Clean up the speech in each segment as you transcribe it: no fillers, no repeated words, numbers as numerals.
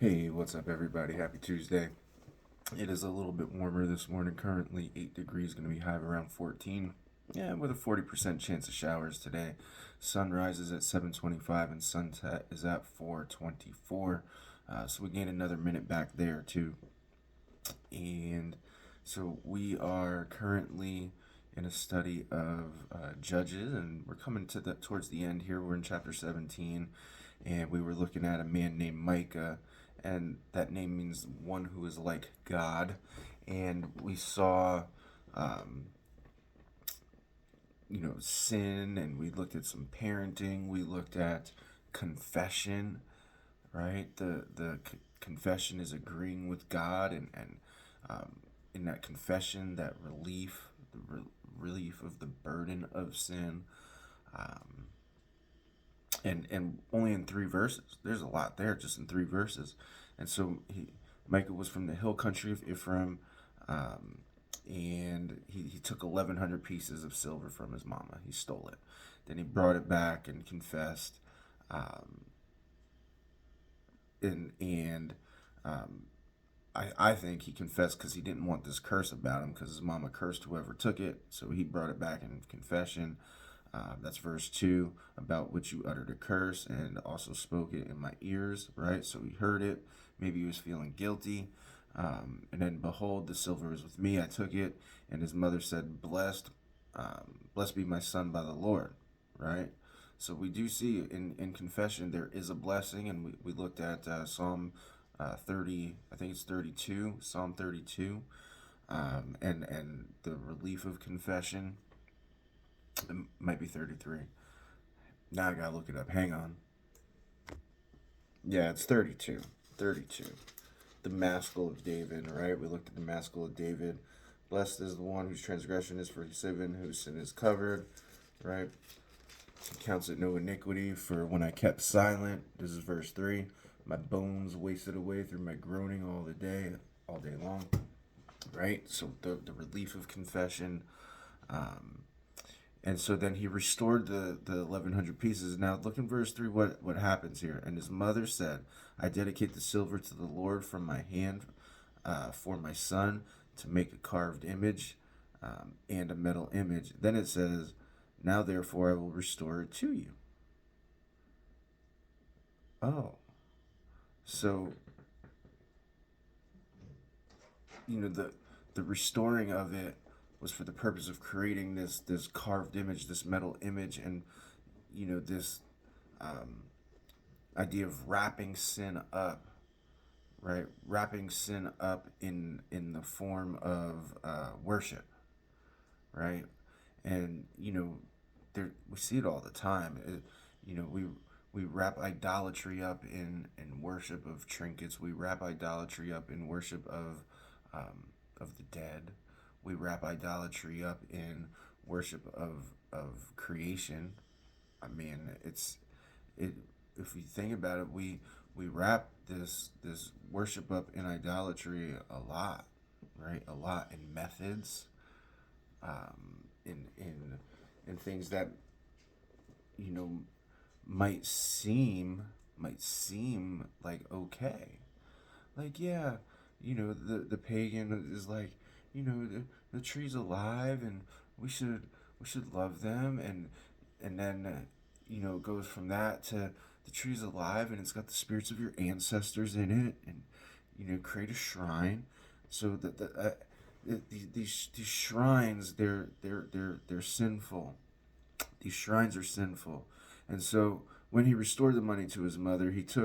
Hey, what's up, everybody? Happy Tuesday. It is a little bit warmer this morning. Currently 8 degrees, going to be high of around 14. Yeah, with a 40% chance of showers today. Sun rises at 7:25 and sunset is at 4:24. So we gain another minute back there too. And so we are currently in a study of Judges, and we're coming to towards the end here. We're in chapter 17, and we were looking at a man named Micah, and that name means one who is like God. And we saw, um, sin, and we looked at some parenting. We looked at confession, right? The confession is agreeing with God, and um, in that confession, that relief of the burden of sin. Um, and only in 3 verses. There's a lot there just in 3 verses. And so Micah was from the hill country of Ephraim, um, and he took 1,100 pieces of silver from his mama. He stole it. Then he brought it back and confessed, um, and I think he confessed because he didn't want this curse about him, because his mama cursed whoever took it. So he brought it back in confession. That's verse 2, about which you uttered a curse and also spoke it in my ears, right? So he heard it. Maybe he was feeling guilty. And then, behold, the silver was with me. I took it. And his mother said, blessed be my son by the Lord, right? So we do see in confession there is a blessing. And we looked at Psalm 30, I think it's 32, Psalm 32, and the relief of confession. It might be 33. Now I gotta look it up. Hang on. Yeah, it's 32. 32. The maskil of David, right? We looked at the maskil of David. Blessed is the one whose transgression is forgiven, whose sin is covered, right? He counts it no iniquity, for when I kept silent, this is verse 3, my bones wasted away through my groaning all day long, right? So the relief of confession. And so then he restored the 1,100 pieces. Now look in verse 3 what happens here. And his mother said, I dedicate the silver to the Lord from my hand for my son to make a carved image and a metal image. Then it says, now therefore I will restore it to you. Oh, so, the restoring of it was for the purpose of creating this carved image, this metal image, and this um, idea of wrapping sin up, right? Wrapping sin up in the form of worship, right? And there we see it all the time. We wrap idolatry up in worship of trinkets. We wrap idolatry up in worship of the dead. We wrap idolatry up in worship of creation. I mean, it. If we think about it, we wrap this worship up in idolatry a lot, right? A lot in methods, in things that you know might seem like okay. Like, yeah, the pagan is like, the tree's alive, and we should we should love them, and then it goes from that to the tree's alive and it's got the spirits of your ancestors in it, and create a shrine. So that these shrines, they're sinful. These shrines are sinful. And so when he restored the money to his mother, his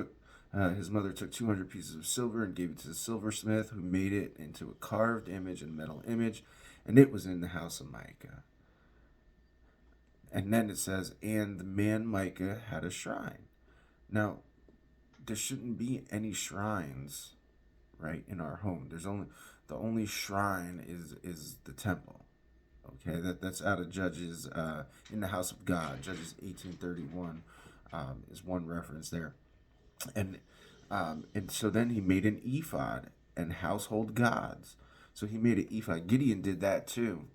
mother took 200 pieces of silver and gave it to the silversmith, who made it into a carved image and metal image, and it was in the house of Micah. And then it says, and the man Micah had a shrine. Now, there shouldn't be any shrines, right, in our home. The only shrine is the temple. Okay, that's out of Judges, in the house of God. Judges 18:31 is one reference there, and and so then he made an ephod and household gods. So he made an ephod. Gideon did that too,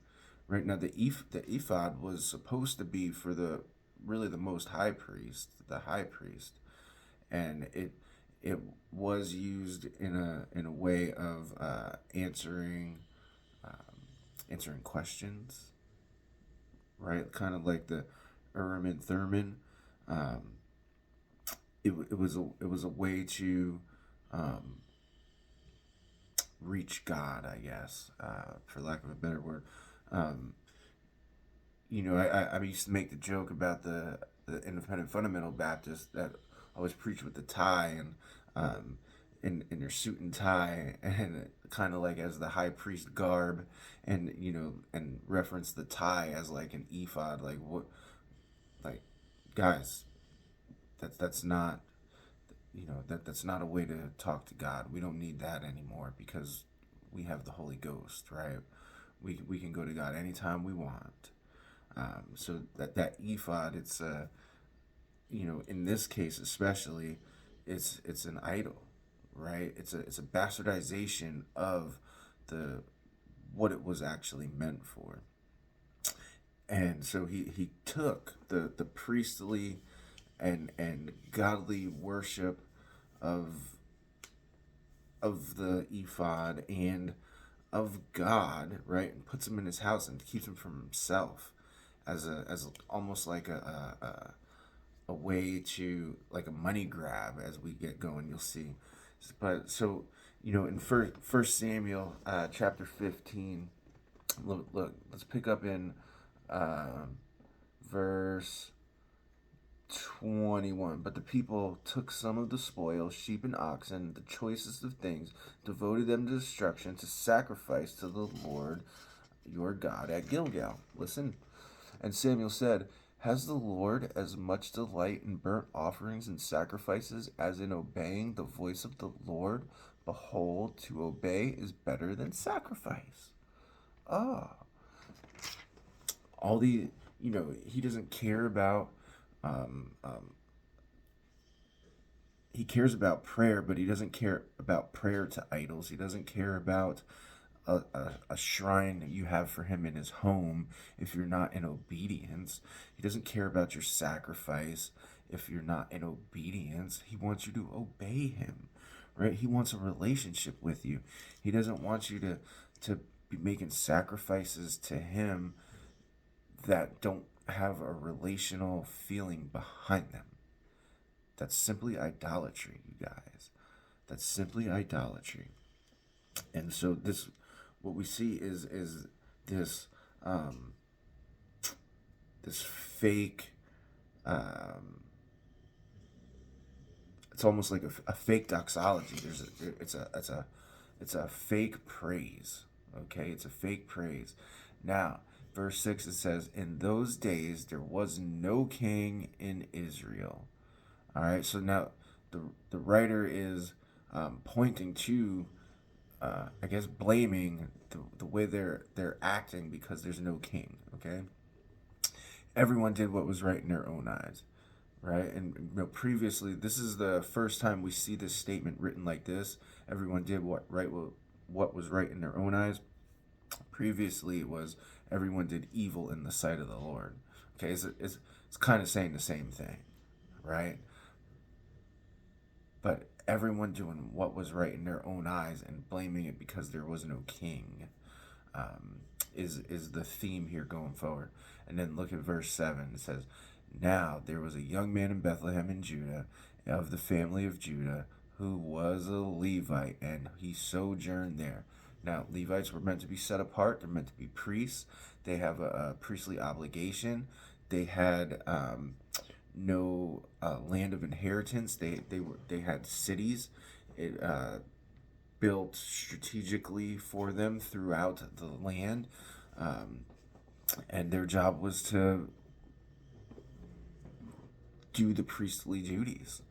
right? Now the ephod was supposed to be for the most high priest, the high priest, and it was used in a way of answering questions, right? Kind of like the Urim and Thummim. Um, it was a way to um, reach God, I guess, for lack of a better word. Um, I used to make the joke about the independent fundamental Baptist that always preach with the tie and in their suit and tie and kind of like as the high priest garb, and and reference the tie as like an ephod. Like what, like guys, that's not that's not a way to talk to God. We don't need that anymore because we have the Holy Ghost, right? We can go to God anytime we want. So that ephod, it's in this case especially, it's an idol, right? It's a bastardization of the what it was actually meant for. And so he took the priestly and godly worship of the ephod and of God, right, and puts him in his house and keeps him from himself as almost like a way to, like, a money grab. As we get going, you'll see. But so in First Samuel chapter 15, look, let's pick up in uh, verse 21. But the people took some of the spoil, sheep and oxen, the choicest of things, devoted them to destruction, to sacrifice to the Lord your God at Gilgal. Listen. And Samuel said, has the Lord as much delight in burnt offerings and sacrifices as in obeying the voice of the Lord? Behold, to obey is better than sacrifice. Ah, all the, he doesn't care about, um, um, he cares about prayer, but he doesn't care about prayer to idols. He doesn't care about a shrine that you have for him in his home if you're not in obedience. He doesn't care about your sacrifice if you're not in obedience. He wants you to obey him, right? He wants a relationship with you. He doesn't want you to be making sacrifices to him that don't have a relational feeling behind them. That's simply idolatry, you guys. That's simply idolatry. And so what we see is this um, this fake. It's almost like a fake doxology. It's a fake praise. Okay, it's a fake praise. Now, verse 6, it says, in those days there was no king in Israel. All right, so now the writer is pointing to, I guess, blaming the way they're acting because there's no king. Okay, everyone did what was right in their own eyes, right? And previously, this is the first time we see this statement written like this. Everyone did what was right in their own eyes. Previously, it was everyone did evil in the sight of the Lord. Okay, it's kind of saying the same thing, right? But everyone doing what was right in their own eyes and blaming it because there was no king is the theme here going forward. And then look at verse 7. It says, now there was a young man in Bethlehem in Judah, of the family of Judah, who was a Levite, and he sojourned there. Now, Levites were meant to be set apart. They're meant to be priests. They have a priestly obligation. They had no land of inheritance. They had cities. It built strategically for them throughout the land, and their job was to do the priestly duties.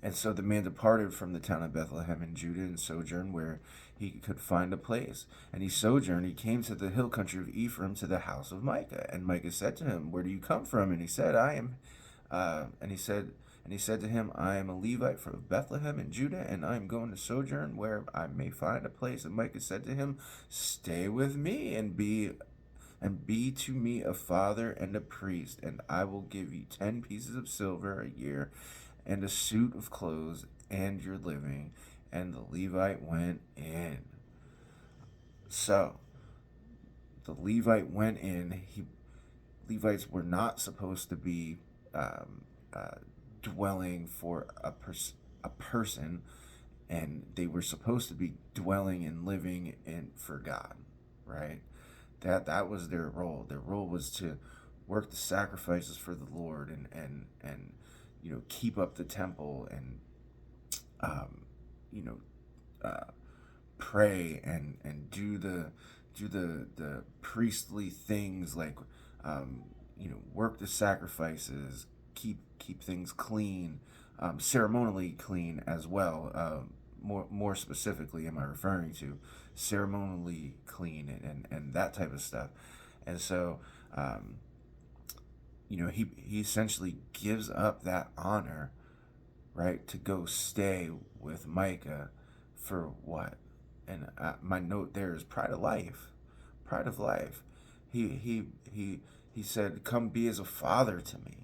And so the man departed from the town of Bethlehem in Judah and sojourned where he could find a place. And he sojourned, he came to the hill country of Ephraim, to the house of Micah. And Micah said to him, where do you come from? And he said, I am, and he said to him, I am a Levite from Bethlehem in Judah, and I am going to sojourn where I may find a place. And Micah said to him, stay with me and be to me a father and a priest, and I will give you 10 pieces of silver a year, and a suit of clothes and your living. And the Levite went in. So the Levite went in. Levites were not supposed to be um, uh, dwelling for a person, and they were supposed to be dwelling and living in for God, right? That was their role. Their role was to work the sacrifices for the Lord, and keep up the temple, and um, you know pray, and do the priestly things, like work the sacrifices, keep things clean, ceremonially clean as well. More specifically, am I referring to ceremonially clean, and that type of stuff. And so um, he essentially gives up that honor, right, to go stay with Micah for what? And my note there is pride of life. Pride of life. He said, "Come be as a father to me,"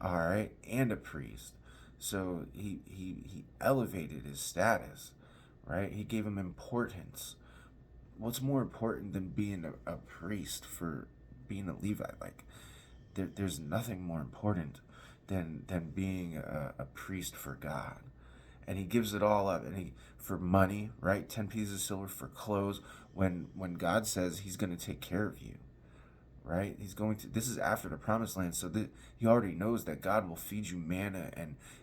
all right, and a priest. So he elevated his status, right? He gave him importance. What's more important than being a priest for being a Levite? Like, there's nothing more important than being a priest for God. And he gives it all up, and he for money, right? 10 pieces of silver for clothes. When God says he's going to take care of you, right? He's going to. This is after the promised land, so that he already knows that God will feed you manna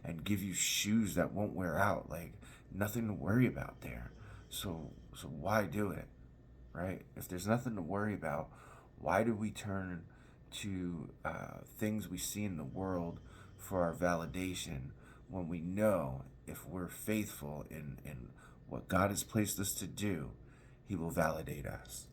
and give you shoes that won't wear out. Like, nothing to worry about there. So why do it, right? If there's nothing to worry about, why do we turn to things we see in the world for our validation, when we know if we're faithful in what God has placed us to do, he will validate us?